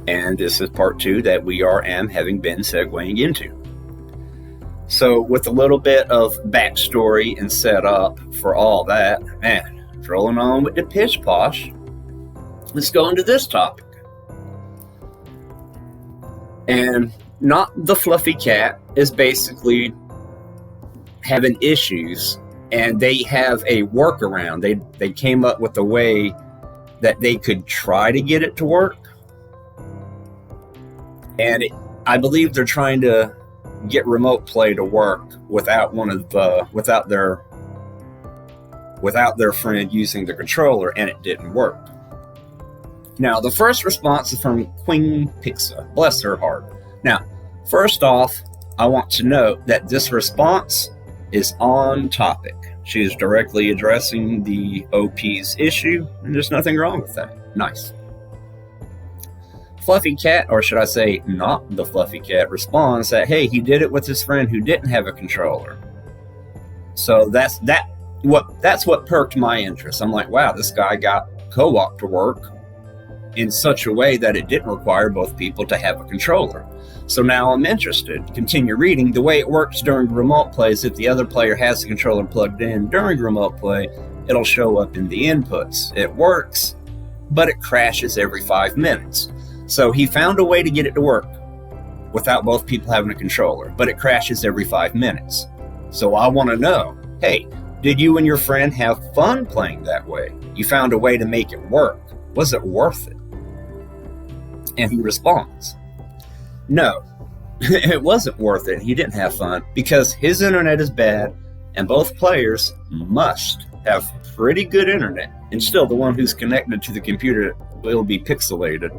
And this is part 2 that we having been segueing into. So with a little bit of backstory and setup for all that, man, rolling on with the pitch posh, let's go into this topic. And Not the Fluffy Cat is basically having issues, and they have a workaround. They came up with a way that they could try to get it to work. And I believe they're trying to get remote play to work without their friend using the controller, and it didn't work. Now, the first response is from QueenPixa. Bless her heart. Now, first off, I want to note that this response is on topic. She is directly addressing the OP's issue, and there's nothing wrong with that. Nice. Fluffy Cat, or should I say not the Fluffy Cat, responds that, hey, he did it with his friend who didn't have a controller. So that's what perked my interest. I'm like, wow, this guy got co-op to work in such a way that it didn't require both people to have a controller. So now I'm interested. Continue reading. The way it works during remote play is if the other player has the controller plugged in during remote play, it'll show up in the inputs. It works, but it crashes every 5 minutes. So he found a way to get it to work without both people having a controller, but it crashes every 5 minutes. So I want to know, hey, did you and your friend have fun playing that way? You found a way to make it work. Was it worth it? And he responds, no, it wasn't worth it. He didn't have fun because his internet is bad and both players must have pretty good internet. And still, the one who's connected to the computer will be pixelated.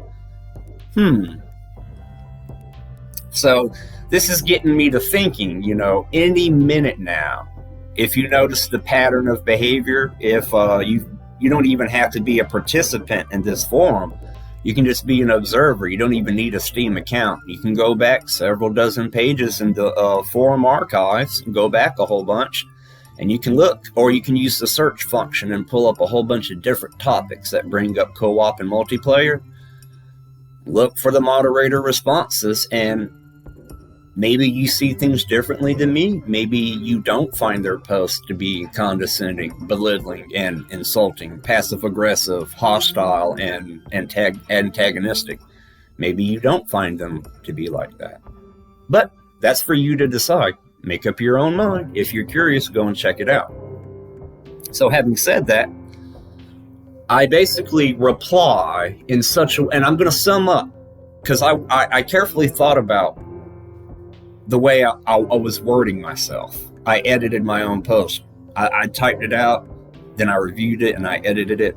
So this is getting me to thinking, any minute now, if you notice the pattern of behavior, if you don't even have to be a participant in this forum, you can just be an observer. You don't even need a Steam account. You can go back several dozen pages in the forum archives and go back a whole bunch, and you can look, or you can use the search function and pull up a whole bunch of different topics that bring up co-op and multiplayer. Look for the moderator responses, and maybe you see things differently than me. Maybe you don't find their posts to be condescending, belittling, and insulting, passive-aggressive, hostile, and antagonistic. Maybe you don't find them to be like that. But that's for you to decide. Make up your own mind. If you're curious, go and check it out. So having said that, I basically reply in such a, and I'm going to sum up, because I carefully thought about the way I was wording myself. I edited my own post. I typed it out, then I reviewed it, and I edited it.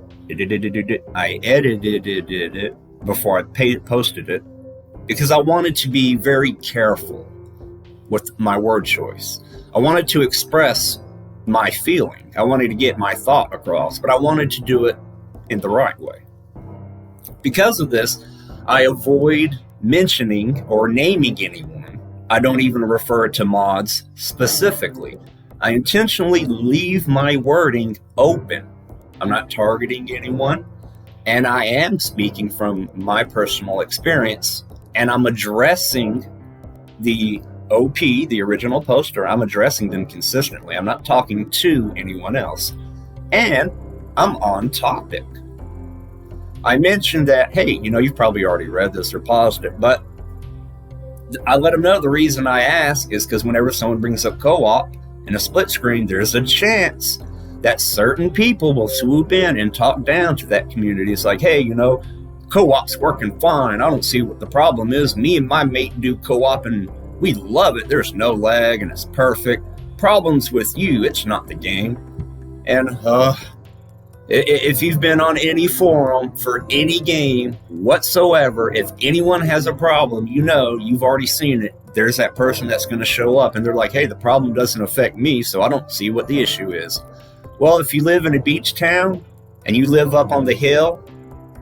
I edited it before I posted it, because I wanted to be very careful with my word choice. I wanted to express my feeling. I wanted to get my thought across, but I wanted to do it in the right way. Because of this, I avoid mentioning or naming anyone. I don't even refer to mods specifically. I intentionally leave my wording open. I'm not targeting anyone, and I am speaking from my personal experience, and I'm addressing the OP, the original poster. I'm addressing them consistently. I'm not talking to anyone else. And I'm on topic. I mentioned that, hey, you've probably already read this or paused it, but I let them know the reason I ask is because whenever someone brings up co-op in a split screen, there's a chance that certain people will swoop in and talk down to that community. It's like, hey, co-op's working fine. I don't see what the problem is. Me and my mate do co-op and we love it. There's no lag and it's perfect. Problems with you, it's not the game. And if you've been on any forum for any game whatsoever, if anyone has a problem, you've already seen it. There's that person that's going to show up and they're like, hey, the problem doesn't affect me, so I don't see what the issue is. Well, if you live in a beach town and you live up on the hill,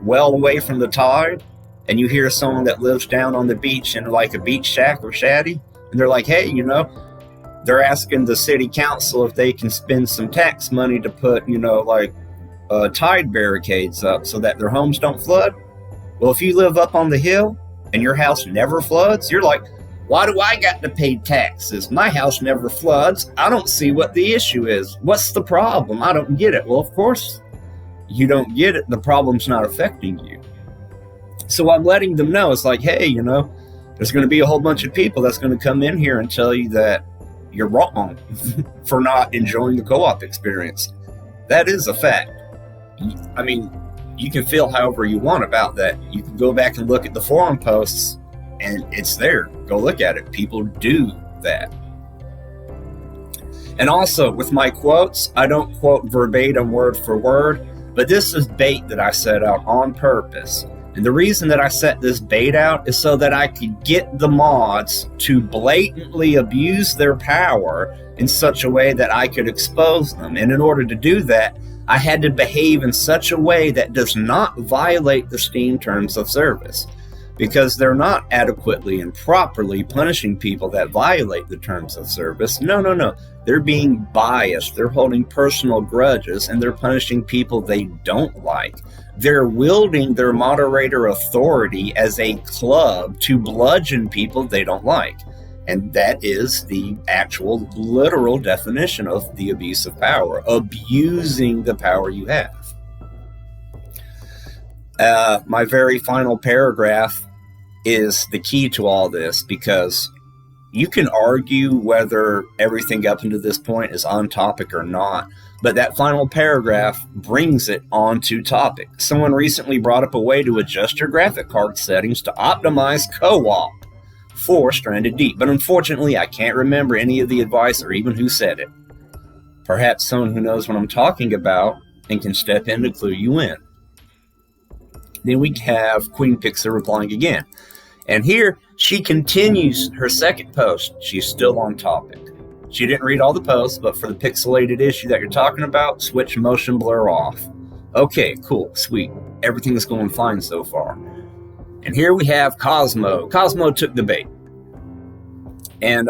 well away from the tide, and you hear someone that lives down on the beach in like a beach shack or shanty, and they're like, hey, they're asking the city council if they can spend some tax money to put, tide barricades up so that their homes don't flood. Well, if you live up on the hill and your house never floods, you're like, why do I got to pay taxes? My house never floods. I don't see what the issue is. What's the problem? I don't get it. Well, of course, you don't get it. The problem's not affecting you. So I'm letting them know, it's like, hey, there's going to be a whole bunch of people that's going to come in here and tell you that you're wrong for not enjoying the co-op experience. That is a fact. I mean, you can feel however you want about that. You can go back and look at the forum posts, and it's there. Go look at it. People do that. And also, with my quotes, I don't quote verbatim word for word, but this is bait that I set out on purpose. And the reason that I set this bait out is so that I could get the mods to blatantly abuse their power in such a way that I could expose them. And in order to do that, I had to behave in such a way that does not violate the Steam terms of service, because they're not adequately and properly punishing people that violate the terms of service. No. They're being biased. They're holding personal grudges, and they're punishing people they don't like. They're wielding their moderator authority as a club to bludgeon people they don't like. And that is the actual literal definition of the abuse of power, abusing the power you have. My very final paragraph is the key to all this, because you can argue whether everything up until this point is on topic or not, but that final paragraph brings it onto topic. Someone recently brought up a way to adjust your graphic card settings to optimize co-op for Stranded Deep, but unfortunately I can't remember any of the advice or even who said it. Perhaps someone who knows what I'm talking about and can step in to clue you in. Then we have QueenPixa replying again. And here she continues her second post. She's still on topic. She didn't read all the posts, but for the pixelated issue that you're talking about, switch motion blur off. Okay, cool, sweet. Everything is going fine so far. And here we have Cosmo. Cosmo took the bait. And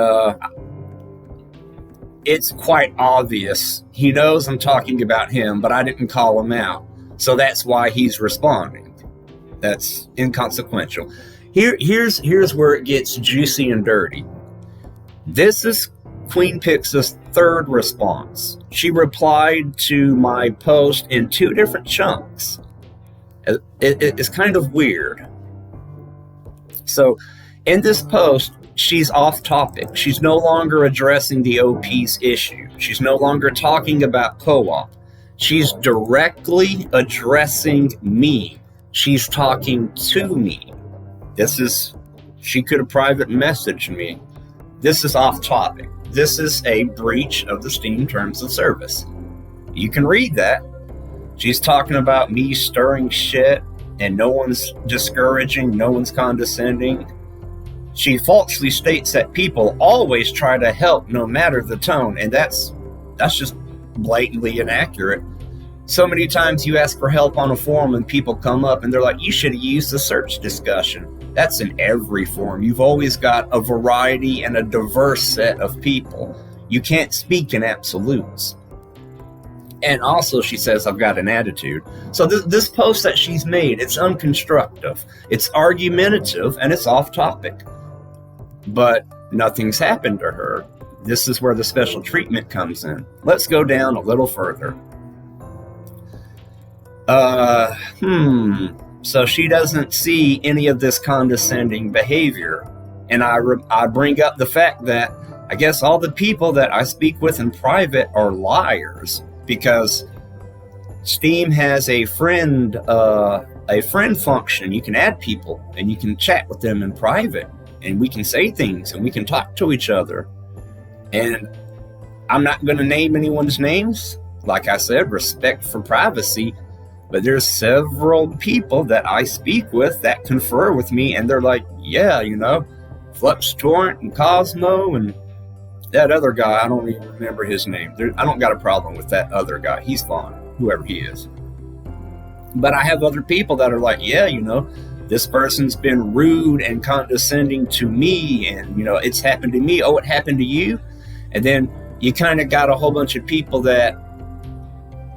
it's quite obvious. He knows I'm talking about him, but I didn't call him out. So that's why he's responding. That's inconsequential. Here's where it gets juicy and dirty. This is QueenPixa's third response. She replied to my post in two different chunks. It's kind of weird. So in this post, she's off topic. She's no longer addressing the OP's issue. She's no longer talking about co-op. She's directly addressing me. She's talking to me. She could have private messaged me. This is off topic. This is a breach of the Steam terms of service. You can read that. She's talking about me stirring shit, and no one's discouraging, no one's condescending. She falsely states that people always try to help no matter the tone, and that's just blatantly inaccurate. So many times you ask for help on a forum and people come up and they're like, you should have used the search discussion. That's in every forum. You've always got a variety and a diverse set of people. You can't speak in absolutes. And also she says, I've got an attitude. So this post that she's made, it's unconstructive. It's argumentative and it's off topic. But nothing's happened to her. This is where the special treatment comes in. Let's go down a little further. So she doesn't see any of this condescending behavior. And I bring up the fact that I guess all the people that I speak with in private are liars, because Steam has a friend function. You can add people and you can chat with them in private, and we can say things and we can talk to each other. And I'm not going to name anyone's names. Like I said, respect for privacy. But there's several people that I speak with that confer with me, and they're like, yeah, Flux Torrent and Cosmo and that other guy, I don't even remember his name. I don't got a problem with that other guy. He's fine, whoever he is. But I have other people that are like, yeah, this person's been rude and condescending to me, and, it's happened to me. Oh, it happened to you? And then you kind of got a whole bunch of people that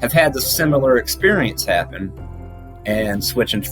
have had the similar experience happen and switching